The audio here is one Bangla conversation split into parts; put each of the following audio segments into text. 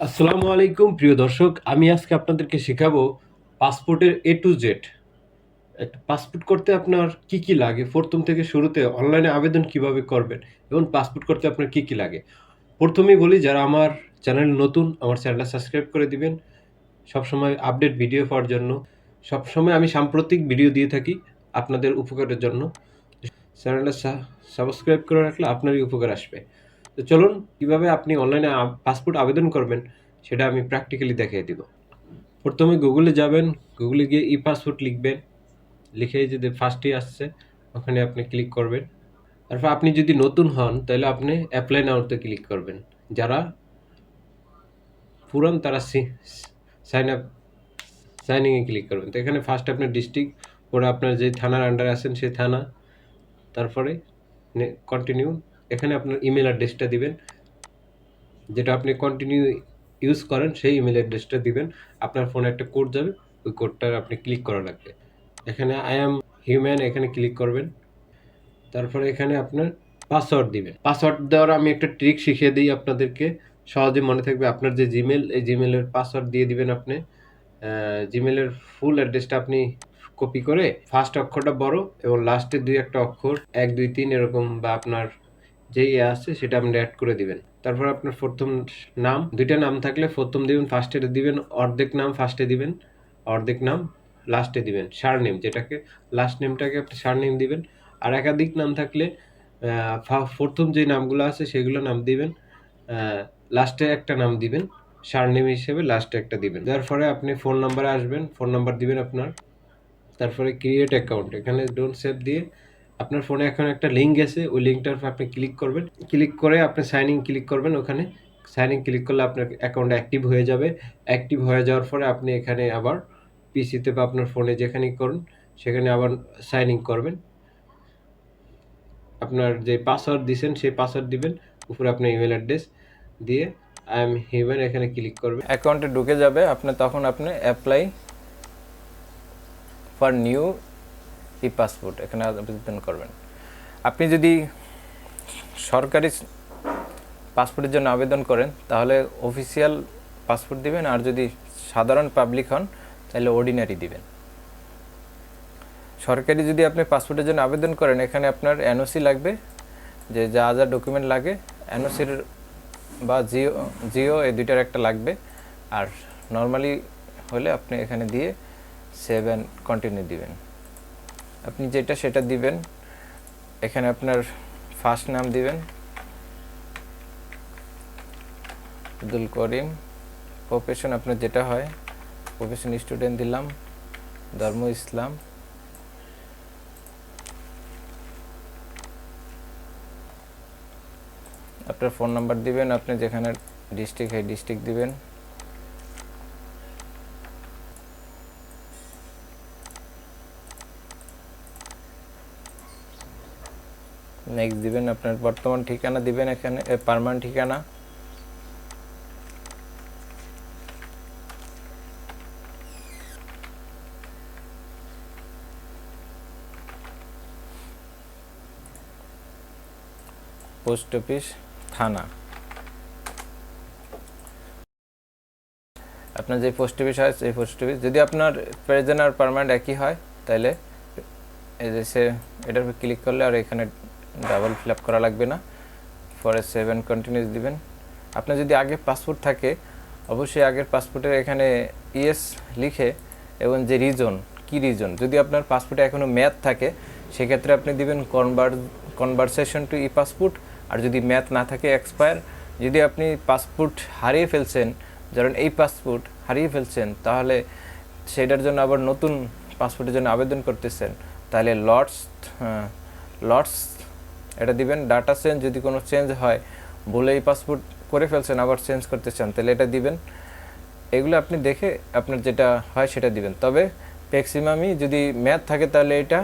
আসসালামু আলাইকুম প্রিয় দর্শক, আমি আজকে আপনাদেরকে শেখাবো পাসপোর্টের এ টু জেড। একটা পাসপোর্ট করতে আপনার কি কি লাগে, প্রথম থেকে শুরুতে অনলাইনে আবেদন কিভাবে করবেন এবং পাসপোর্ট করতে আপনার কি কি লাগে। প্রথমেই বলি, যারা আমার চ্যানেল নতুন, আমার চ্যানেলটা সাবস্ক্রাইব করে দিবেন সবসময় আপডেট ভিডিও পাওয়ার জন্য। সবসময় আমি সাম্প্রতিক ভিডিও দিয়ে থাকি আপনাদের উপকারের জন্য। চ্যানেলটা সাবস্ক্রাইব করে রাখলে আপনারই উপকার আসবে। তো চলুন, কিভাবে আপনি অনলাইনে পাসপোর্ট আবেদন করবেন সেটা আমি প্র্যাকটিক্যালি দেখিয়ে দিব। প্রথমে গুগলে যাবেন, গুগলে গিয়ে ই পাসপোর্ট লিখবেন, লিখে যে ফার্স্টে আসছে ওখানে আপনি ক্লিক করবেন। তারপর আপনি যদি নতুন হন তাহলে আপনি অ্যাপ্লাই নাওতে ক্লিক করবেন। যারা পুরান তারা সাইন আপ সাইনিংয়ে ক্লিক করবেন। তো এখানে ফার্স্ট আপনার ডিস্ট্রিক্ট, পরে আপনার যে থানার আন্ডারে আছেন সেই থানা, তারপরে কন্টিনিউ। এখানে আপনার ইমেল অ্যাড্রেসটা দিবেন, যেটা আপনি কন্টিনিউ ইউজ করেন সেই ইমেল অ্যাড্রেসটা দিবেন। আপনার ফোনে একটা কোড যাবে, ওই কোডটা আপনি ক্লিক করা লাগবে। এখানে আই অ্যাম হিউম্যান এখানে ক্লিক করবেন। তারপরে এখানে আপনার পাসওয়ার্ড দিবেন। পাসওয়ার্ড দেওয়ার আমি একটা ট্রিক শিখিয়ে দিই আপনাদেরকে, সহজে মনে থাকবে। আপনার যে জিমেল, এই জিমেলের পাসওয়ার্ড দিয়ে দিবেন আপনি। জিমেলের ফুল অ্যাড্রেসটা আপনি কপি করে ফার্স্ট অক্ষরটা বড় এবং লাস্টের দুই একটা অক্ষর 1 2 3 এরকম, বা আপনার যে আছে সেটা আপনি অ্যাড করে দিবেন। তারপর আপনার প্রথম নাম, দুইটা নাম থাকলে প্রথম দিবেন, ফার্স্টে দিবেন। অর্ধেক নাম ফার্স্টে দিবেন, অর্ধেক নাম লাস্টে দিবেন। সারনেম, যেটাকে লাস্ট নেমটাকে আপনি সারনেম দিবেন। আর একাধিক নাম থাকলে প্রথম যে নামগুলো আছে সেগুলো নাম দিবেন, লাস্টে একটা নাম দিবেন, সারনেম হিসেবে লাস্টে একটা দিবেন। দেওয়ার পরে আপনি ফোন নাম্বারে আসবেন, ফোন নাম্বার দিবেন আপনার। তারপরে ক্রিয়েট অ্যাকাউন্ট, এখানে ডোন্ট সেভ দিয়ে আপনার ফোনে এখন একটা লিঙ্ক গেছে, ওই লিঙ্কটার উপর আপনি ক্লিক করবেন। ক্লিক করে আপনি সাইন ইন ক্লিক করবেন। ওখানে সাইন ইন ক্লিক করলে আপনার অ্যাকাউন্ট অ্যাক্টিভ হয়ে যাবে। অ্যাক্টিভ হয়ে যাওয়ার পরে আপনি এখানে আবার পিসিতে বা আপনার ফোনে যেখানেই করুন সেখানে আবার সাইন ইন করবেন। আপনার যে পাসওয়ার্ড দিয়েছেন সেই পাসওয়ার্ড দিবেন, উপরে আপনার ইমেল অ্যাড্রেস দিয়ে আই এম হিউম্যান এখানে ক্লিক করবেন। অ্যাকাউন্টে ঢুকে যাবে তখন আপনি apply for new E passport এখানে আবেদন করবেন। আপনি যদি সরকারি পাসপোর্টের জন্য আবেদন করেন তাহলে অফিসিয়াল পাসপোর্ট দিবেন, আর যদি সাধারণ পাবলিক হন তাহলে অর্ডিনারি দিবেন। সরকারি যদি আপনি পাসপোর্টের জন্য আবেদন করেন, এখানে আপনার এনওসি লাগবে, যে যা যা ডকুমেন্ট লাগে এনওসির বা জিও এই দুইটার একটা লাগবে। আর নর্মালি হলে আপনি এখানে দিয়ে সেভ অ্যান্ড কন্টিনিউ দিবেন। আপনি যেটা সেটা দিবেন। এখানে আপনার ফার্স্ট নাম দিবেন আব্দুল করিম, প্রফেশন আপনার যেটা হয়, প্রফেশন স্টুডেন্ট দিলাম, ধর্ম ইসলাম, আপনার ফোন নাম্বার দিবেন, আপনি যেখানে ডিস্ট্রিক্ট এই ডিস্ট্রিক্ট দিবেন। নেক্সট দিবেন, আপনার বর্তমান ঠিকানা দিবেন, এখানে পার্মানেন্ট ঠিকানা। পোস্ট অফিস, থানা, আপনার যে পোস্ট অফিস হয় সেই পোস্ট অফিস। যদি আপনার প্রেজেন্ট আর পার্মানেন্ট একই হয় তাহলে এই যে এটার উপর ক্লিক করলে আর এখানে ডাবল ফিল আপ করা লাগবে না। পরে সেভ অ্যান্ড কন্টিনিউস দিবেন। আপনার যদি আগে পাসপোর্ট থাকে অবশ্যই আগের পাসপোর্টের এখানে ইয়েস লিখে, এবং যে রিজন, কি রিজন, যদি আপনার পাসপোর্টে এখনও ম্যাথ থাকে সেক্ষেত্রে আপনি দিবেন কনভারসেশন টু ই পাসপোর্ট। আর যদি ম্যাথ না থাকে এক্সপায়ার। যদি আপনি পাসপোর্ট হারিয়ে ফেলছেন, ধরেন এই পাসপোর্ট হারিয়ে ফেলছেন, তাহলে সেটার জন্য আবার নতুন পাসপোর্টের জন্য আবেদন করতেছেন, তাহলে লটস এটা দিবেন। ডাটা চেঞ্জ, যদি কোনো চেঞ্জ হয়, বলে এই পাসপোর্ট করে ফেলছেন আবার চেঞ্জ করতে চান, তাহলে এটা দিবেন। এগুলো আপনি দেখে আপনার যেটা হয় সেটা দিবেন। তবে ম্যাক্সিমামই যদি ম্যাথ থাকে তাহলে এটা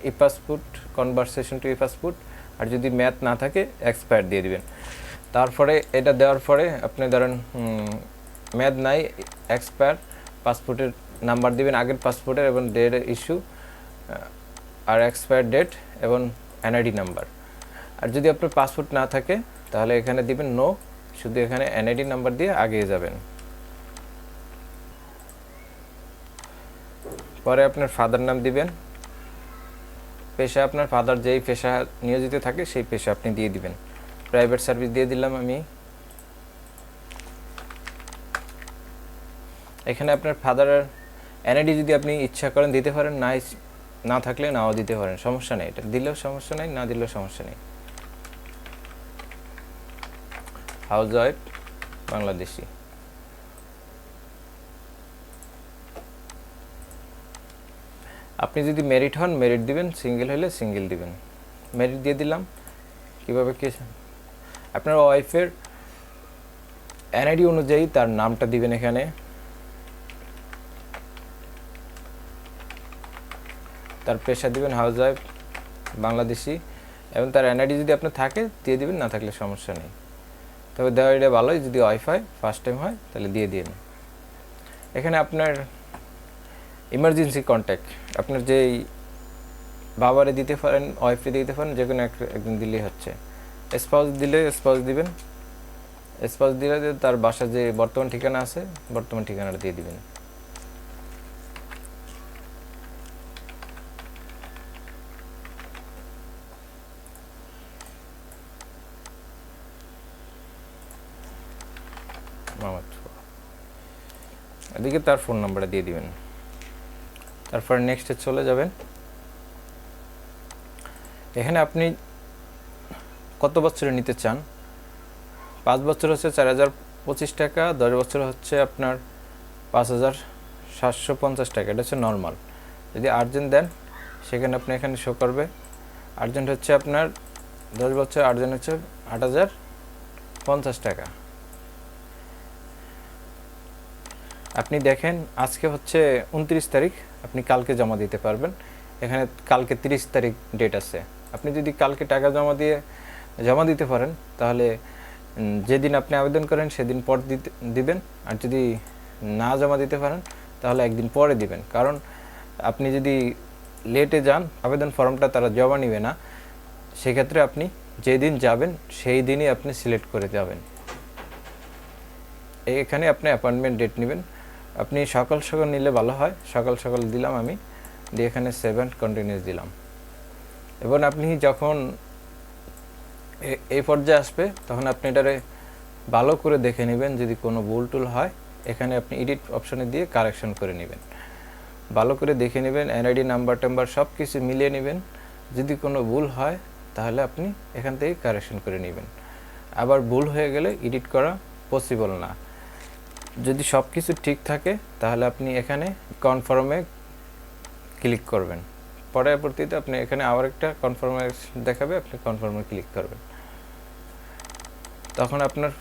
ই পাসপোর্ট, কনভারসেশন টু ই পাসপোর্ট। আর যদি ম্যাথ না থাকে এক্সপায়ার দিয়ে দিবেন। তারপরে এটা দেওয়ার পরে আপনি ধরেন ম্যাথ নাই, এক্সপায়ার, পাসপোর্টের নাম্বার দিবেন আগের পাসপোর্টের এবং ডেট ইস্যু আর এক্সপায়ার ডেট এবং এনআইডি নাম্বার। আর যদি আপনার পাসপোর্ট না থাকে তাহলে এখানে দিবেন নো শুধু এখানে এনআইডি নাম্বার দিয়ে আগিয়ে যাবেন। পরে আপনার ফাদার নাম দিবেন, পেশা আপনার ফাদার যেই পেশা নিয়োজিত থাকে সেই পেশা আপনি দিয়ে দিবেন। প্রাইভেট সার্ভিস দিয়ে দিলাম আমি। এখানে আপনার ফাদারের এনআইডি যদি আপনি ইচ্ছা করেন দিতে পারেন, না থাকলে নাও দিতে পারেন, সমস্যা নেই। এটা দিলেও সমস্যা নেই, না দিলেও সমস্যা নেই। House wife Bangladeshi. আপনি যদি মেরিট হন মেরিট দিবেন, সিঙ্গেল হলে সিঙ্গেল দিবেন। মেরিট দিয়ে দিলাম। কীভাবে কি আপনার ওয়াইফের এনআইডি অনুযায়ী তার নামটা দিবেন এখানে। তার পেশা দিবেন হাউস ওয়াইফ বাংলাদেশি, এবং তার এনআইডি যদি আপনার থাকে দিয়ে দিবেন, না থাকলে সমস্যা নেই। তবে দেওয়া এটা ভালোই, যদি ওয়াইফাই ফার্স্ট টাইম হয় তাহলে দিয়ে দিন। এখানে আপনার ইমার্জেন্সি কন্ট্যাক্ট আপনার যেই বাবারে দিতে পারেন, ওয়াইফে দিতে পারেন, যে কোনো একদিন দিলেই হচ্ছে। স্পাউস দিলে স্পাউস দিবেন। স্পাউস দিলে তার বাসা যে বর্তমান ঠিকানা আছে বর্তমান ঠিকানাটা দিয়ে দিবেন। এদিকে তার ফোন নাম্বারটা দিয়ে দিবেন। তারপর নেক্সটে চলে যাবেন। এখানে আপনি কত বছরে নিতে চান। 5 বছর হচ্ছে 4025 টাকা, 10 বছর হচ্ছে আপনার 5750 টাকা। এটা হচ্ছে নর্মাল। যদি আর্জেন্ট দেন সেখানে আপনি এখানে শো করবে। আর্জেন্ট হচ্ছে আপনার 10 বছর, আর্জেন্ট হচ্ছে 8050 টাকা। আপনি দেখেন আজকে হচ্ছে 29 তারিখ, আপনি কালকে জমা দিতে পারবেন। এখানে কালকে 30 তারিখ ডেট আছে। আপনি যদি কালকে টাকা জমা দিতে পারেন তাহলে যেদিন আপনি আবেদন করেন সেদিন পর দিবেন। আর যদি না জমা দিতে পারেন তাহলে একদিন পরে দিবেন। কারণ আপনি যদি লেটে যান আবেদন ফর্মটা তারা জমা নেবে না। সেক্ষেত্রে আপনি যেদিন যাবেন সেই দিনই আপনি সিলেক্ট করে যাবেন। এখানে আপনি অ্যাপয়েন্টমেন্ট ডেট নেবেন। আপনি সকাল সকাল নিলে ভালো হয়। সকাল সকাল দিলাম আমি, দিয়ে এখানে 7 কন্টিনিউস দিলাম। এবং আপনি যখন এই পর্যায়ে আসবে তখন আপনি এটারে ভালো করে দেখে নেবেন। যদি কোনো ভুল টুল হয় এখানে আপনি এডিট অপশনে দিয়ে কারেকশন করে নেবেন। ভালো করে দেখে নেবেন, এনআইডি নাম্বার টাম্বার সব কিছু মিলিয়ে নেবেন। যদি কোনো ভুল হয় তাহলে আপনি এখান থেকে কারেকশন করে নেবেন। আবার ভুল হয়ে গেলে এডিট করা পসিবল না। যদি সব কিছু ঠিক থাকে তাহলে আপনি এখানে কনফার্মে ক্লিক করবেন। পরবর্তীতে আপনি এখানে আবার একটা কনফার্মে দেখাবে, আপনি কনফার্মে ক্লিক করবেন। তখন আপনার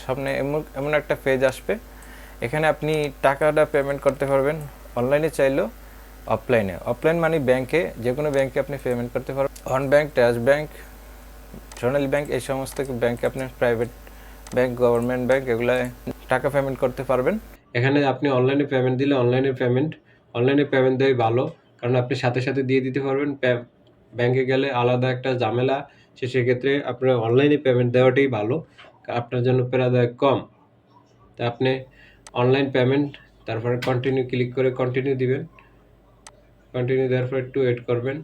সামনে এমন একটা পেজ আসবে। এখানে আপনি টাকাটা পেমেন্ট করতে পারবেন অনলাইনে চাইলেও অফলাইনে। অফলাইন মানে ব্যাংকে, যে কোনো ব্যাংকে আপনি পেমেন্ট করতে পারবেন। ওয়ান ব্যাংক, ট্রাস্ট ব্যাংক, সোনালী ব্যাংক, এই সমস্ত ব্যাংকে আপনি প্রাইভেট ব্যাংক, গভর্নমেন্ট ব্যাংক, এগুলায় টাকা পেমেন্ট করতে পারবেন। এখানে আপনি অনলাইনে পেমেন্ট দিলে অনলাইনে পেমেন্ট দেওয়াই ভালো, কারণ আপনি সাথে সাথে দিয়ে দিতে পারবেন। ব্যাংকে গেলে আলাদা একটা ঝামেলা, সেক্ষেত্রে আপনার অনলাইনে পেমেন্ট দেওয়াটাই ভালো, আপনার জন্য প্রায়দায়ক কম। তা আপনি অনলাইন পেমেন্ট, তারপরে কন্টিনিউ ক্লিক করে কন্টিনিউ দিবেন। কন্টিনিউ দেওয়ার পর একটু ওয়েট করবেন।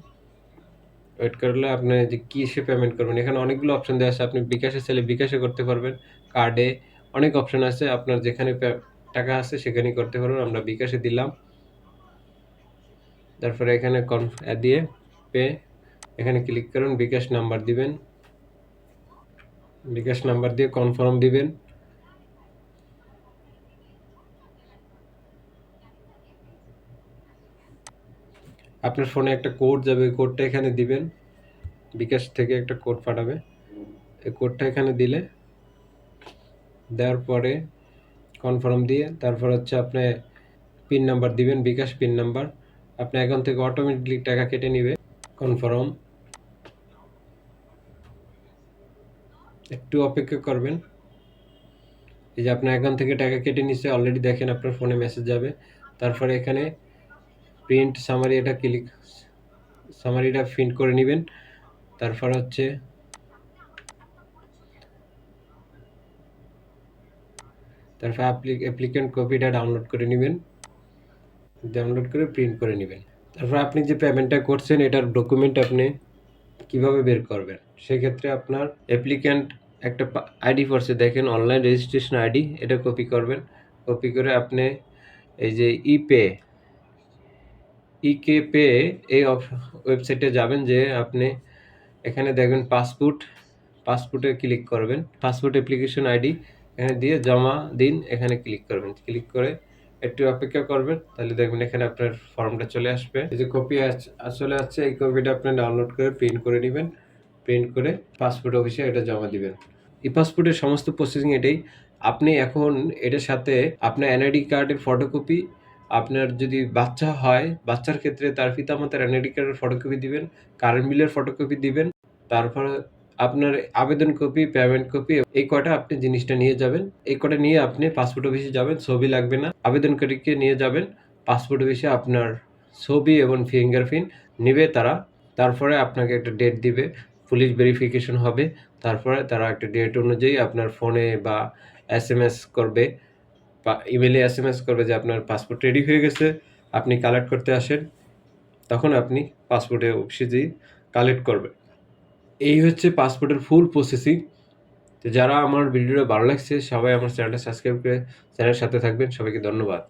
ওয়েট করলে আপনি যে কিসে পেমেন্ট করবেন, এখানে অনেকগুলো অপশন দেওয়া আছে। আপনি বিকাশে চাইলে বিকাশে করতে পারবেন, কার্ডে, অনেক অপশন আছে। আপনার যেখানে টাকা আছে সেখানেই করতে পারবেন। আমরা বিকাশে দিলাম। তারপরে এখানে দিয়ে পে, এখানে ক্লিক করুন। বিকাশ নাম্বার দিবেন, বিকাশ নাম্বার দিয়ে কনফার্ম দিবেন। আপনার ফোনে একটা কোড যাবে, ওই কোডটা এখানে দিবেন। বিকাশ থেকে একটা কোড পাঠাবে, এই কোডটা এখানে দেওয়ার পরে কনফার্ম দিয়ে তারপর হচ্ছে আপনি পিন নাম্বার দিবেন, বিকাশ পিন নাম্বার। আপনার অ্যাকাউন্ট থেকে অটোমেটিকলি টাকা কেটে নিবে। কনফার্ম, একটু অপেক্ষা করবেন। এই যে আপনার অ্যাকাউন্ট থেকে টাকা কেটে নিচ্ছে অলরেডি, দেখেন আপনার ফোনে মেসেজ যাবে। তারপরে এখানে প্রিন্ট সামারি, এটা সামারিটা প্রিন্ট করে নেবেন। তারপর হচ্ছে তারপর অ্যাপ্লিক্যান্ট কপিটা ডাউনলোড করে নেবেন, ডাউনলোড করে প্রিন্ট করে নেবেন। তারপর আপনি যে পেমেন্টটা করছেন এটার ডকুমেন্ট আপনি কিভাবে বের করবেন, সেক্ষেত্রে আপনার অ্যাপ্লিক্যান্ট একটা আইডি পড়ছে দেখেন, অনলাইন রেজিস্ট্রেশন আইডি, এটা কপি করবেন। কপি করে আপনি এই যে ইকে পে এই ওয়েবসাইটে যাবেন, যে আপনি এখানে দেখবেন পাসপোর্টে ক্লিক করবেন, পাসপোর্ট অ্যাপ্লিকেশন আইডি এখানে দিয়ে জমা দিন, এখানে ক্লিক করবেন। ক্লিক করে একটু অপেক্ষা করবেন, তাহলে দেখবেন এখানে আপনার ফর্মটা চলে আসবে। এই যে কপি চলে আসছে, এই কপিটা আপনি ডাউনলোড করে প্রিন্ট করে নেবেন। প্রিন্ট করে পাসপোর্ট অফিসে এটা জমা দিবেন। ই পাসপোর্টের সমস্ত প্রসেসিং এটাই। আপনি এখন এটার সাথে আপনার এনআইডি কার্ডের ফটোকপি, আপনার যদি বাচ্চা হয় বাচ্চার ক্ষেত্রে তার পিতামাতার এনআইডি কার্ডের ফটোকপি দিবেন, কারেন্ট বিলের ফটোকপি দিবেন, তারপরে আপনার আবেদন কপি, পেমেন্ট কপি, এই কয়টা আপনি জিনিসটা নিয়ে যাবেন। এই কটা নিয়ে আপনি পাসপোর্ট অফিসে যাবেন, ছবি লাগবে না। আবেদনকারীকে নিয়ে যাবেন পাসপোর্ট অফিসে, আপনার ছবি এবং ফিঙ্গারপ্রিন্ট নেবে তারা। তারপরে আপনাকে একটা ডেট দিবে, পুলিশ ভেরিফিকেশন হবে। তারপরে তারা একটা ডেট অনুযায়ী আপনার ফোনে বা এসএমএস করবে বা ইমেলে এসএমএস করবে যে আপনার পাসপোর্ট রেডি হয়ে গেছে, আপনি কালেক্ট করতে আসেন। তখন আপনি পাসপোর্টে অফিসে যেয়ে কালেক্ট করবেন। এই হচ্ছে পাসপোর্টের ফুল প্রসেসিং। তো যারা আমার ভিডিওটা ভালো লাগছে সবাই আমার চ্যানেলটা সাবস্ক্রাইব করে চ্যানেলের সাথে থাকবেন। সবাইকে ধন্যবাদ।